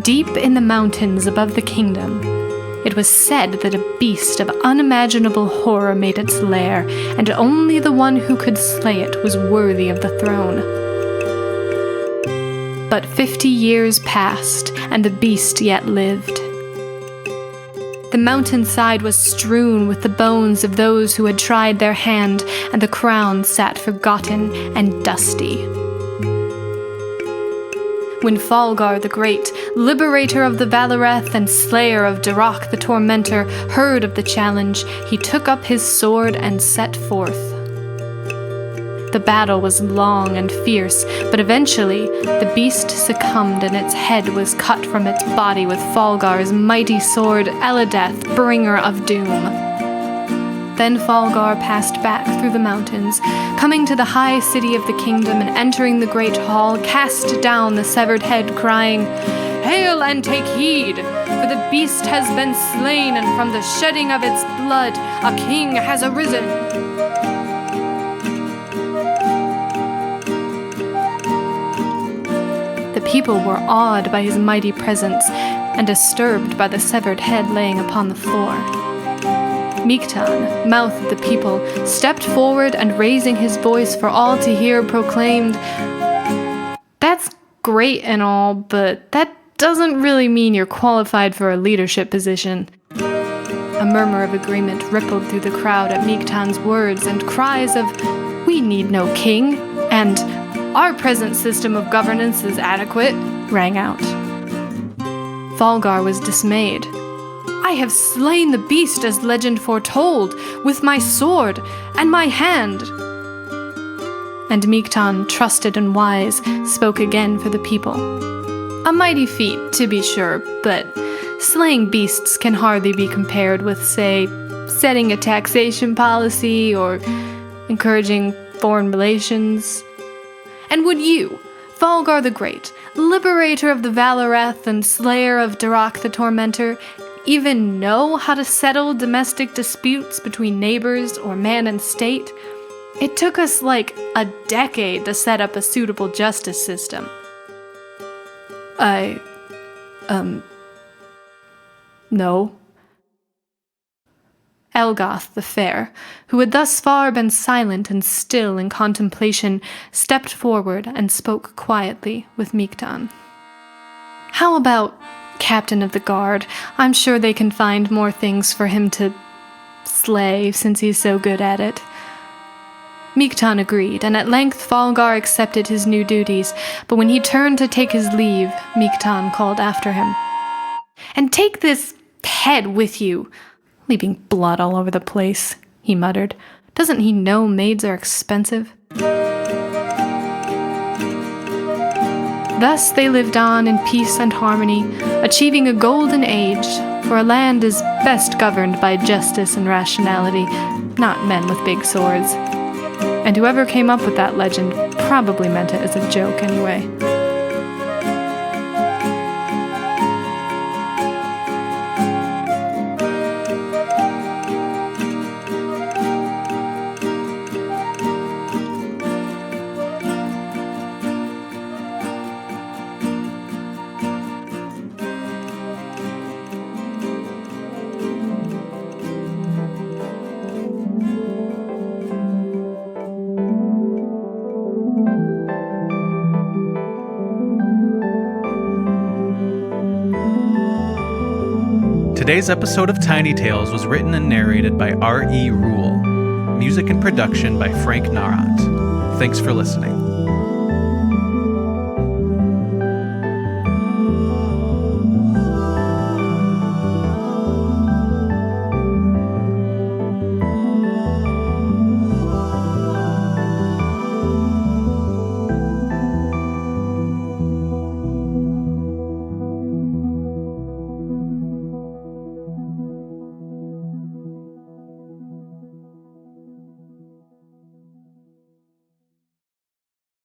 Deep in the mountains above the kingdom, it was said that a beast of unimaginable horror made its lair, and only the one who could slay it was worthy of the throne. But 50 years passed, and the beast yet lived. The mountainside was strewn with the bones of those who had tried their hand, and the crown sat forgotten and dusty. When Falgar the Great, liberator of the Valareth and slayer of Darach the Tormentor, heard of the challenge, he took up his sword and set forth. The battle was long and fierce, but eventually the beast succumbed and its head was cut from its body with Falgar's mighty sword, Eladeth, bringer of doom. Then Falgar passed back through the mountains, coming to the high city of the kingdom and entering the great hall, cast down the severed head, crying, "Hail and take heed, for the beast has been slain, and from the shedding of its blood a king has arisen." The people were awed by his mighty presence and disturbed by the severed head laying upon the floor. Miktan, mouth of the people, stepped forward and raising his voice for all to hear proclaimed, "That's great and all, but that doesn't really mean you're qualified for a leadership position." A murmur of agreement rippled through the crowd at Miktan's words, and cries of, "We need no king," and "Our present system of governance is adequate," rang out. Falgar was dismayed. "I have slain the beast as legend foretold, with my sword and my hand." And Miktan, trusted and wise, spoke again for the people. "A mighty feat, to be sure, but slaying beasts can hardly be compared with, say, setting a taxation policy or encouraging foreign relations. And would you, Falgar the Great, liberator of the Valareth and slayer of Darach the Tormentor, even know how to settle domestic disputes between neighbors or man and state? It took us like a decade to set up a suitable justice system." No. Elgoth the Fair, who had thus far been silent and still in contemplation, stepped forward and spoke quietly with Miktan. "How about Captain of the Guard? I'm sure they can find more things for him to slay since he's so good at it." Miktan agreed, and at length Falgar accepted his new duties, but when he turned to take his leave, Miktan called after him, "And take this head with you, leaving blood all over the place," he muttered. "Doesn't he know maids are expensive?" Thus they lived on in peace and harmony, achieving a golden age, for a land is best governed by justice and rationality, not men with big swords. And whoever came up with that legend probably meant it as a joke anyway. Today's episode of Tiny Tales was written and narrated by R.E. Rule. Music and production by Frank Nawrot. Thanks for listening.